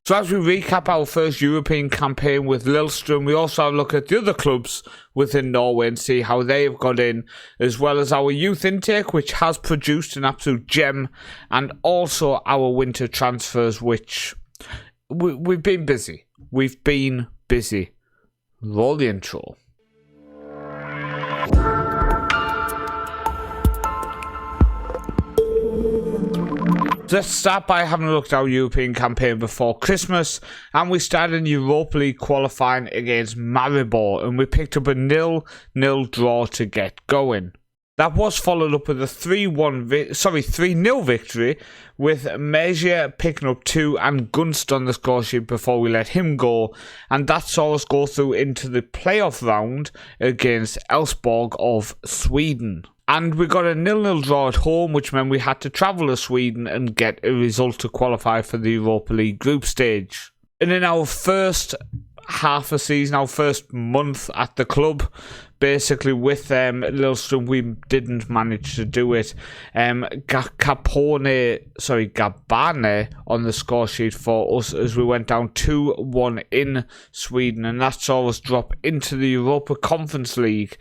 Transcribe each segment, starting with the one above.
So as we recap our first European campaign with Lillestrøm, we also have a look at the other clubs within Norway and see how they have got in, as well as our youth intake, which has produced an absolute gem, and also our winter transfers, which we've been busy. We've been busy. Roll the intro. Let's start by having a look at our European campaign before Christmas, and we started in Europa League qualifying against Maribor, and we picked up a 0-0 draw to get going. That was followed up with a 3-0 victory, with Mejia picking up 2 and Gunst on the score sheet before we let him go, and that saw us go through into the playoff round against Elfsborg of Sweden. And we got a 0-0 draw at home, which meant we had to travel to Sweden and get a result to qualify for the Europa League group stage. And in our first half of season, our first month at the club, basically with Lillestrøm, we didn't manage to do it. Gabane on the score sheet for us as we went down 2-1 in Sweden, and that saw us drop into the Europa Conference League.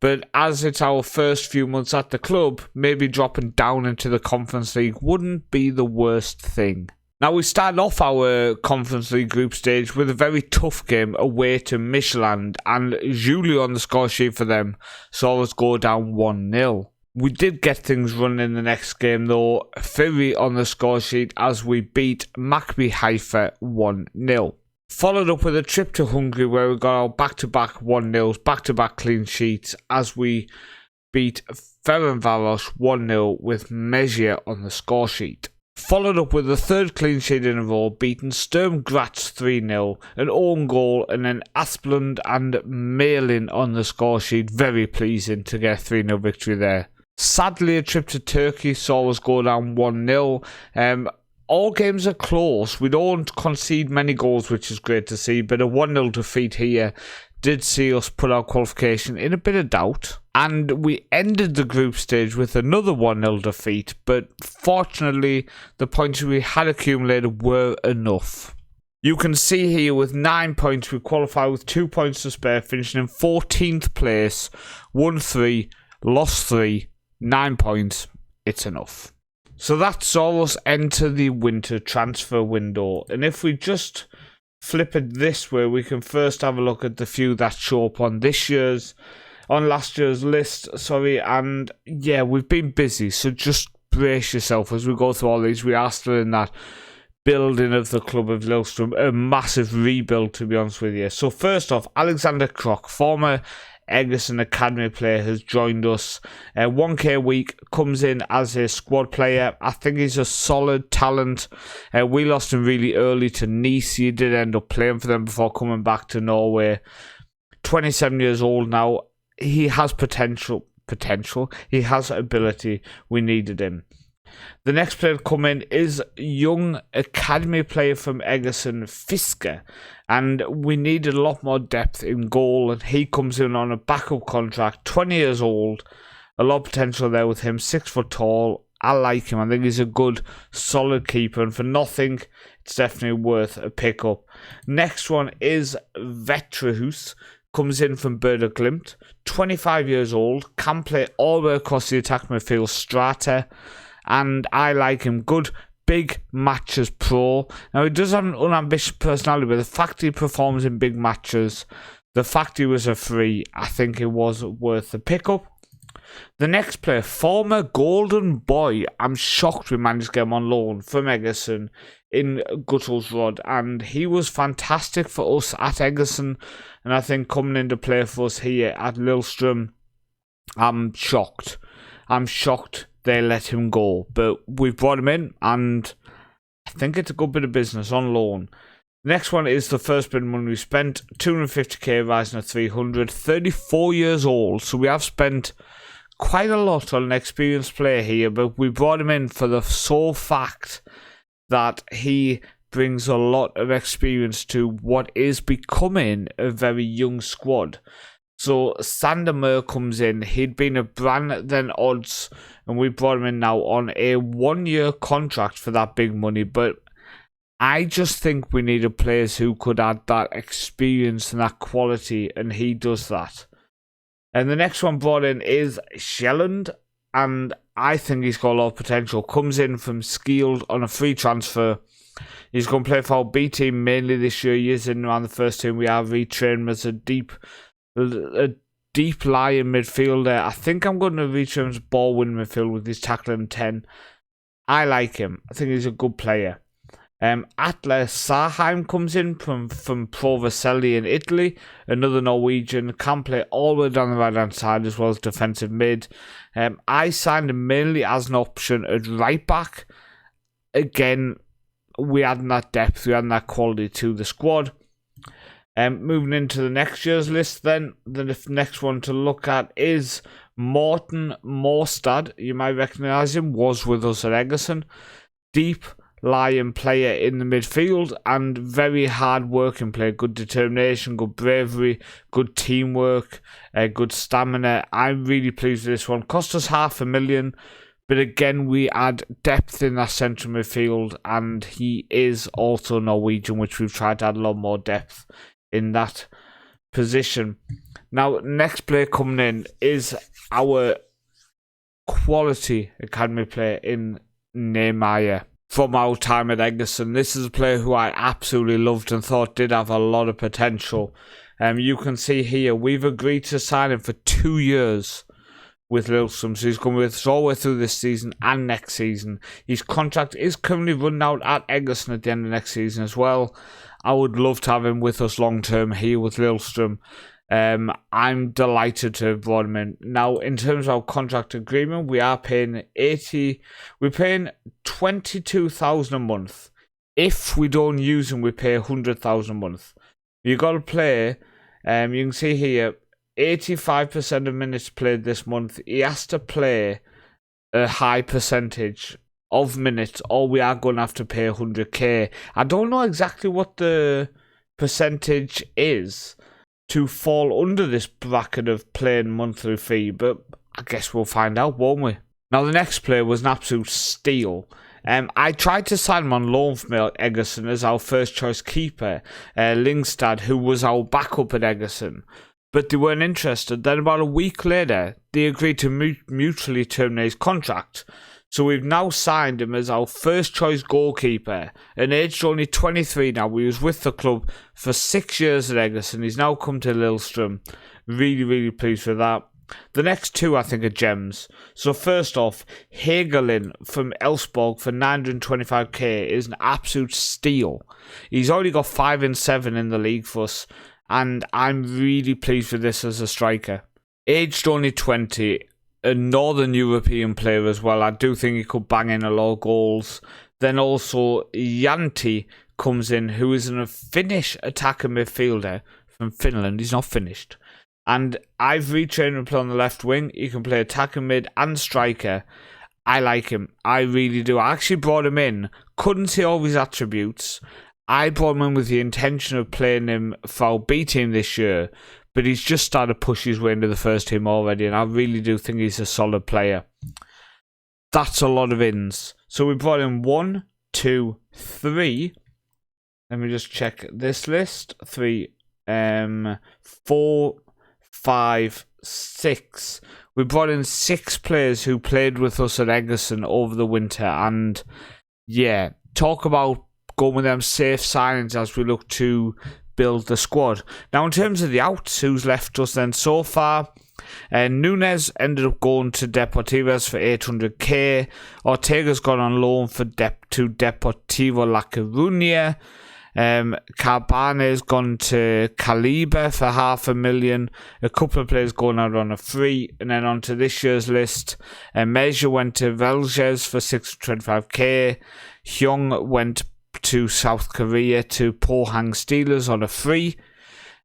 But as it's our first few months at the club, maybe dropping down into the Conference League wouldn't be the worst thing. Now, we started off our Conference League group stage with a very tough game away to Michelin, and Julio on the score sheet for them saw us go down 1-0. We did get things running in the next game though, Fury on the score sheet as we beat Maccabi Haifa 1-0. Followed up with a trip to Hungary where we got our back-to-back 1-0s, back-to-back clean sheets as we beat Ferencváros 1-0 with Mejia on the score sheet. Followed up with a third clean sheet in a row, beating Sturm Graz 3-0, an own goal, and then Asplund and Malin on the score sheet. Very pleasing to get a 3-0 victory there. Sadly, a trip to Turkey saw us go down 1-0. All games are close. We don't concede many goals, which is great to see, but a 1-0 defeat here did see us put our qualification in a bit of doubt. And we ended the group stage with another 1-0 defeat, but fortunately, the points we had accumulated were enough. You can see here with 9 points, we qualify with 2 points to spare, finishing in 14th place, won 3, lost 3, 9 points. It's enough. So that saw us enter the winter transfer window. And if we just flip it this way, we can first have a look at the few that show up on last year's list. And yeah, we've been busy. So just brace yourself as we go through all these. We are still in that building of the club of Lillestrøm, a massive rebuild to be honest with you. So first off, Alexander Krok, former Egerson Academy player, has joined us. 1k a week, comes in as a squad player. I think he's a solid talent. We lost him really early to Nice. He did end up playing for them before coming back to Norway. 27 years old now. He has potential. He has ability. We needed him. The next player to come in is young academy player from Egerson, Fiske, and we needed a lot more depth in goal, and he comes in on a backup contract, 20 years old, a lot of potential there with him, 6 foot tall. I like him. I think he's a good, solid keeper, and for nothing, it's definitely worth a pickup. Next one is Vetrahus, comes in from Werder Glimt, 25 years old, can play all the way across the attack midfield strata, and I like him. Good big matches pro. Now, he does have an unambitious personality, but the fact he performs in big matches, the fact he was a free, I think it was worth the pickup. The next player, former Golden Boy. I'm shocked we managed to get him on loan from Egerson in Guttlesrod, and he was fantastic for us at Egerson, and I think coming into play for us here at Lillestrøm, I'm shocked they let him go, but we've brought him in, and I think it's a good bit of business on loan. Next one is the first bit of money we spent, 250k rising to 300, 34 years old, so we have spent quite a lot on an experienced player here, but we brought him in for the sole fact that he brings a lot of experience to what is becoming a very young squad. So Sander Mør comes in. He'd been a brand then odds, and we brought him in now on a 1-year contract for that big money. But I just think we needed players who could add that experience and that quality, and he does that. And the next one brought in is Shelland, and I think he's got a lot of potential. Comes in from Skilled on a free transfer. He's going to play for our B team mainly this year. He is in around the first team. We are retrained him as a deep lying midfielder. I think I'm going to retrain him as ball winning midfield with his tackling 10. I like him. I think he's a good player. Atle Sarheim comes in from Provercelli in Italy, another Norwegian, can play all the way down the right hand side as well as defensive mid. I signed him mainly as an option at right back. Again, we adding that depth, we adding that quality to the squad. Moving into the next year's list then, the next one to look at is Morten Morstad. You might recognise him, was with us at Egerton. Deep lying player in the midfield and very hard working player. Good determination, good bravery, good teamwork, good stamina. I'm really pleased with this one. Cost us $500,000, but again we add depth in that central midfield, and he is also Norwegian, which we've tried to add a lot more depth in that position. Now, next player coming in is our quality academy player in Nehemiah from our time at Egerton. This is a player who I absolutely loved and thought did have a lot of potential. You can see here, we've agreed to sign him for 2 years with Lillestrøm, so he's going with us all the way through this season and next season. His contract is currently running out at Egerton at the end of next season as well. I would love to have him with us long term here with Lillestrøm. I'm delighted to have brought him in. Now, in terms of our contract agreement, we are paying we're paying 22,000 a month. If we don't use him, we pay 100,000 a month. You got to play. You can see here, 85% of minutes played this month. He has to play a high percentage of minutes, or we are going to have to pay 100k. I don't know exactly what the percentage is to fall under this bracket of playing monthly fee, but I guess we'll find out, won't we? Now, the next player was an absolute steal. I tried to sign him on loan from Egerton as our first choice keeper, Lingstad, who was our backup at Egerton, but they weren't interested. Then about a week later, they agreed to mutually terminate his contract. So we've now signed him as our first choice goalkeeper, and aged only 23 now. He was with the club for 6 years at Egerton. He's now come to Lillestrøm. Really, really pleased with that. The next two, I think, are gems. So first off, Hagelin from Elfsborg for 925k is an absolute steal. He's already got 5 and 7 in the league for us, and I'm really pleased with this as a striker. Aged only 20, a Northern European player as well. I do think he could bang in a lot of goals. Then also Janti comes in, who is a Finnish attacker midfielder from Finland. He's not finished. And I've retrained him to play on the left wing. He can play attacker mid and striker. I like him. I really do. I actually brought him in. Couldn't see all his attributes. I brought him in with the intention of playing him for our B team this year, but he's just started to push his way into the first team already, and I really do think he's a solid player. That's a lot of ins. So we brought in 1, 2, 3. Let me just check this list. 3, 4, 5, 6. We brought in 6 players who played with us at Egerton over the winter, and yeah, talk about going with them safe signings as we look to build the squad. Now, in terms of the outs, who's left us then so far? Nunes ended up going to Deportivos for 800k. Ortega's gone on loan to Deportivo La Coruña. Carbane's gone to Calibre for $500,000. A couple of players going out on a free. And then onto this year's list, Measure went to Velges for 625k. Hyung went to South Korea to Pohang Steelers on a free.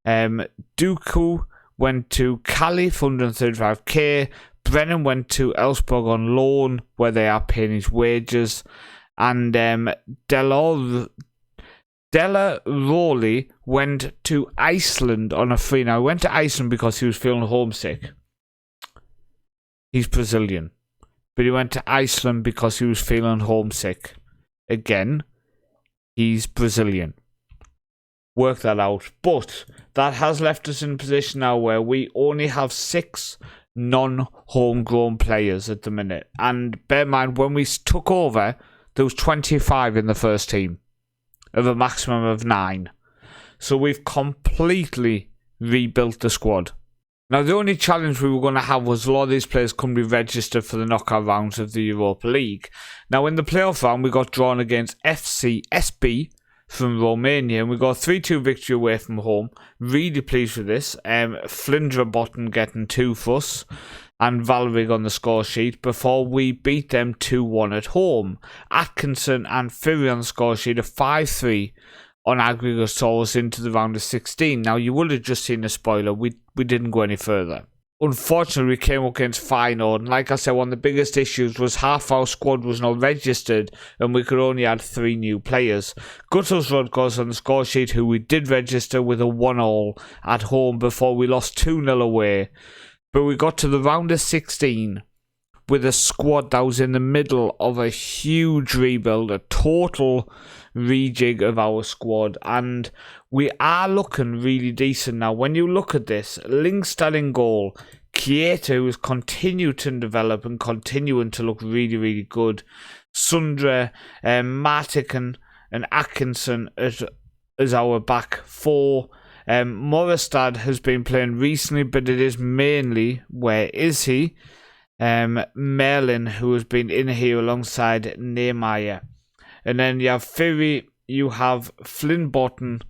Dooku went to Cali for 135k. Brennan went to Elfsborg on loan, where they are paying his wages. And Della Rowley went to Iceland on a free. Now, he went to Iceland because he was feeling homesick. He's Brazilian. But he went to Iceland because he was feeling homesick. Again, He's Brazilian. Work that out. But that has left us in a position now where we only have 6 non-homegrown players at the minute. And bear in mind, when we took over, there was 25 in the first team of a maximum of 9. So we've completely rebuilt the squad. Now, the only challenge we were going to have was a lot of these players couldn't be registered for the knockout rounds of the Europa League. Now, in the playoff round, we got drawn against FCSB from Romania, and we got a 3-2 victory away from home. Really pleased with this. Flindra getting 2 for us, and Valvig on the score sheet before we beat them 2-1 at home. Atkinson and Fury on the score sheet, a 5-3 on aggregate saw us into the round of 16. Now, you would have just seen a spoiler. We didn't go any further. Unfortunately, we came up against Feyenoord, and like I said, one of the biggest issues was half our squad was not registered, and we could only add 3 new players. Gutters Rodgers on the score sheet, who we did register with a 1-1 at home before we lost 2-0 away. But we got to the round of 16 with a squad that was in the middle of a huge rebuild, a total rejig of our squad, and we are looking really decent now. When you look at this, Lingstad in goal, Kieta, who has continued to develop and continuing to look really, really good, Sundre, Martican and Atkinson as our back 4. Moristad has been playing recently, but it is mainly, where is he? Merlin, who has been in here alongside Nehemiah. And then you have Fury, you have Flynn Botton,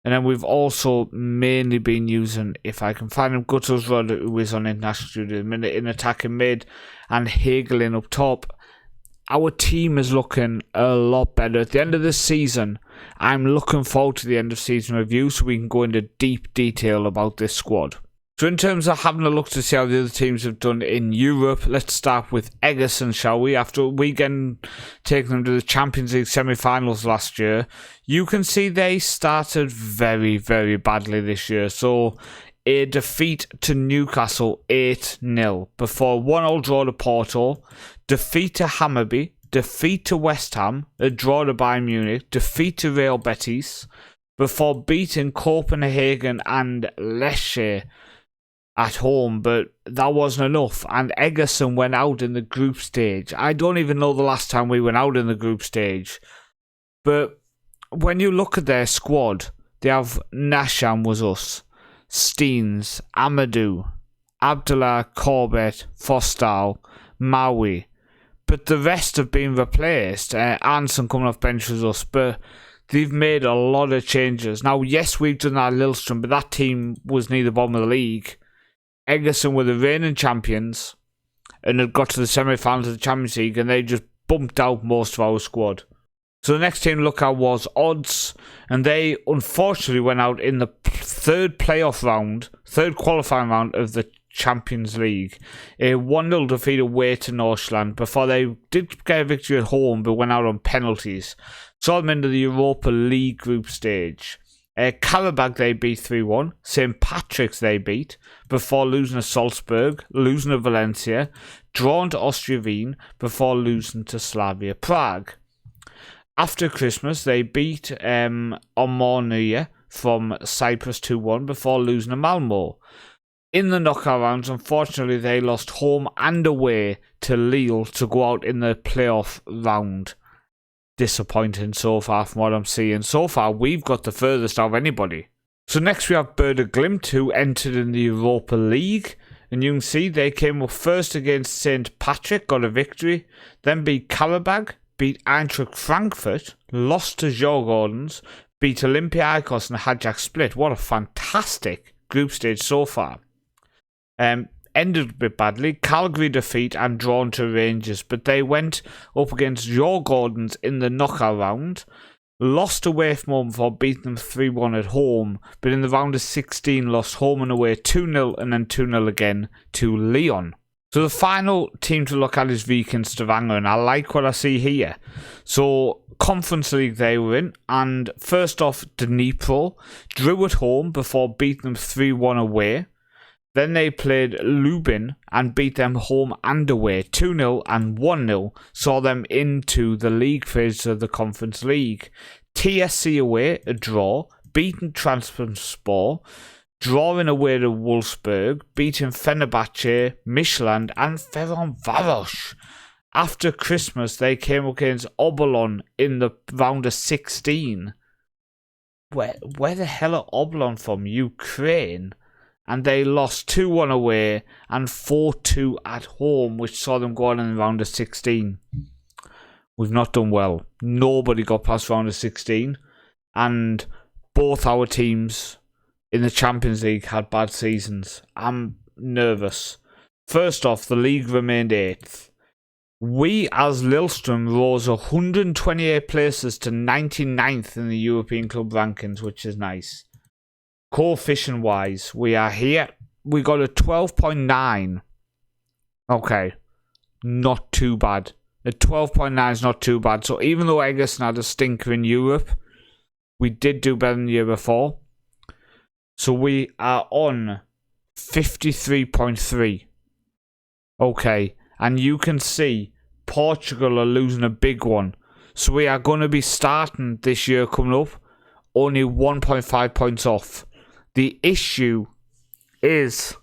and then we've also mainly been using, if I can find him, Gutters Rod, who is on international duty at the minute, in attacking mid, and Hagelin up top. Our team is looking a lot better. At the end of this season, I'm looking forward to the end of season review so we can go into deep detail about this squad. So in terms of having a look to see how the other teams have done in Europe, let's start with Egerton, shall we? After we taking them to the Champions League semi-finals last year, you can see they started very, very badly this year. So a defeat to Newcastle 8-0 before 1-0 draw to Porto, defeat to Hammarby, defeat to West Ham, a draw to Bayern Munich, defeat to Real Betis, before beating Copenhagen and Lecce at home, but that wasn't enough, and Egerton went out in the group stage. I don't even know the last time we went out in the group stage, but when you look at their squad, they have Nasham was us, Steens, Amadou, Abdullah, Corbett, Fostal, Maui, but the rest have been replaced. Anson coming off bench was us, but they've made a lot of changes. Now, yes, we've done that Lillström, but that team was near the bottom of the league. Egerton were the reigning champions and had got to the semi-finals of the Champions League, and they just bumped out most of our squad. So the next team to look at was Odds, and they unfortunately went out in the third qualifying round of the Champions League. A 1-0 defeat away to Northland before they did get a victory at home but went out on penalties. Saw them into the Europa League group stage. Karabag they beat 3-1. St. Patrick's they beat before losing to Salzburg, losing to Valencia, drawn to Austria Wien before losing to Slavia Prague. After Christmas they beat Omonia from Cyprus 2-1 before losing to Malmo. In the knockout rounds, unfortunately, they lost home and away to Lille to go out in the playoff round. Disappointing so far from what I'm seeing. So far, we've got the furthest out of anybody. So next we have Werder Glimt, who entered in the Europa League. And you can see they came up first against St. Patrick, got a victory. Then beat Karabag, beat Eintracht Frankfurt, lost to Djurgårdens, beat Olympiacos and Hajduk Split. What a fantastic group stage so far. Ended a bit badly. Calgary defeat and drawn to Rangers, but they went up against Djurgårdens in the knockout round. Lost away from home before beating them 3-1 at home, but in the round of 16 lost home and away 2-0 and then 2-0 again to Lyon. So the final team to look at is Viking Stavanger, and I like what I see here. So Conference League they were in, and first off Dnipro drew at home before beating them 3-1 away. Then they played Lubin and beat them home and away 2-0 and 1-0, saw them into the league phase of the Conference League. TSC away, a draw. Beating Trabzonspor. Drawing away to Wolfsburg. Beating Fenerbahce, Midtjylland and Ferencváros. After Christmas, they came against Obolon in the round of 16. Where the hell are Obolon from? Ukraine. And they lost 2-1 away and 4-2 at home, which saw them go on in the round of 16. We've not done well. Nobody got past round of 16. And both our teams in the Champions League had bad seasons. I'm nervous. First off, the league remained 8th. We, as Lillestrøm, rose 128 places to 99th in the European club rankings, which is nice. Coefficient-wise, we are here. We got a 12.9. Okay, not too bad. A 12.9 is not too bad. So even though Egerton had a stinker in Europe, we did do better than the year before. So we are on 53.3. Okay. And you can see Portugal are losing a big one. So we are going to be starting this year coming up only 1.5 points off. The issue is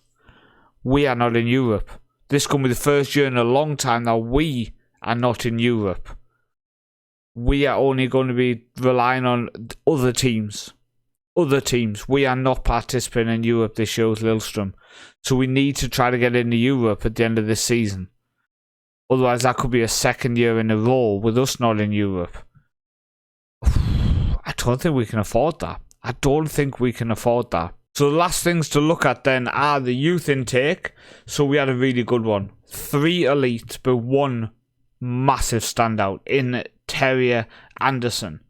we are not in Europe. This is going to be the first year in a long time that we are not in Europe. We are only going to be relying on other teams. We are not participating in Europe this year with Lillestrøm. So we need to try to get into Europe at the end of this season. Otherwise, that could be a second year in a row with us not in Europe. I don't think we can afford that. So the last things to look at then are the youth intake. So we had a really good one. 3 elites, but 1 massive standout in Terje Andersen.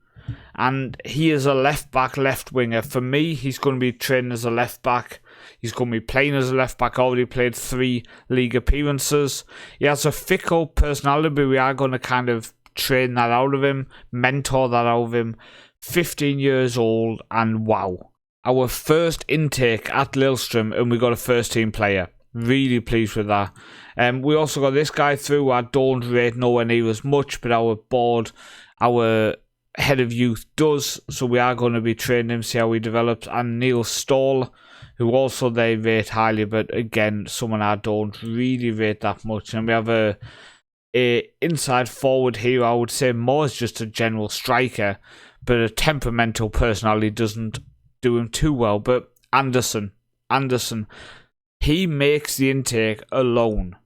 And he is a left-back, left-winger. For me, he's going to be training as a left-back. He's going to be playing as a left-back. Already played 3 league appearances. He has a fickle personality, but we are going to kind of train that out of him, mentor that out of him. 15 years old, and wow. Our first intake at Lillestrøm, and we got a first-team player. Really pleased with that. We also got this guy through. I don't rate nowhere near as much, but our board, our head of youth does, so we are going to be training him, see how he develops. And Neil Stoll, who also they rate highly, but again, someone I don't really rate that much. And we have a inside forward here. I would say more is just a general striker, but a temperamental personality doesn't do him too well. But Andersen, he makes the intake alone,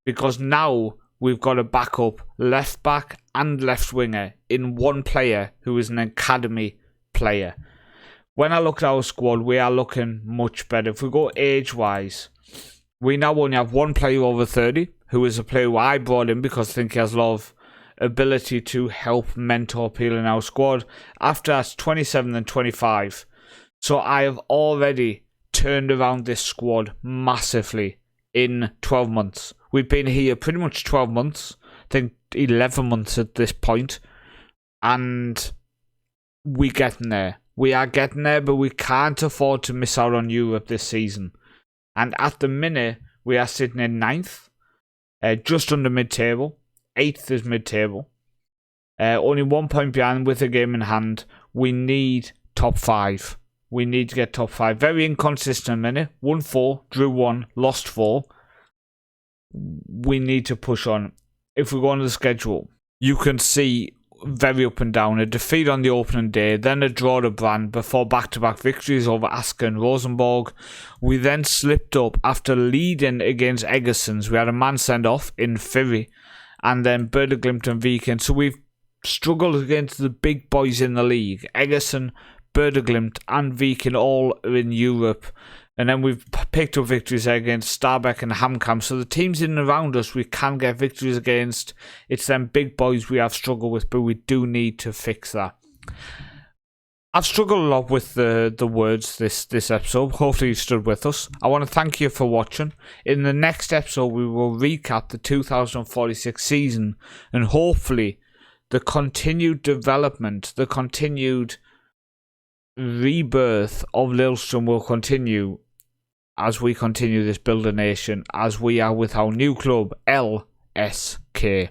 because now we've got a backup left back and left winger in one player who is an academy player. When I look at our squad, we are looking much better. If we go age-wise, we now only have 1 player over 30, who is a player who I brought in because I think he has a lot of ability to help mentor people in our squad. After that's 27 and 25. So I have already turned around this squad massively in 12 months. We've been here pretty much 12 months. I think 11 months at this point. And we're getting there. We are getting there, but we can't afford to miss out on Europe this season. And at the minute, we are sitting in 9th. Just under mid-table. 8th is mid-table. Only 1 point behind with a game in hand. We need top 5. We need to get top 5. Very inconsistent minute. 1-4, drew 1, lost 4. We need to push on. If we go on the schedule, you can see very up and down. A defeat on the opening day, then a draw to Brand before back-to-back victories over Asker and Rosenborg. We then slipped up after leading against Egersons. We had a man sent off in Firry, and then Berdeglimt and Viken. So we've struggled against the big boys in the league. Egerson, Berdeglimt and Viken all are in Europe. And then we've picked up victories against Stabæk and HamKam. So the teams in and around us we can get victories against. It's them big boys we have struggled with, but we do need to fix that. I've struggled a lot with the words this episode. Hopefully you stood with us. I want to thank you for watching. In the next episode we will recap the 2046 season, and hopefully the continued development, the continued rebirth of Lillestrøm will continue as we continue this build a nation, as we are with our new club, LSK.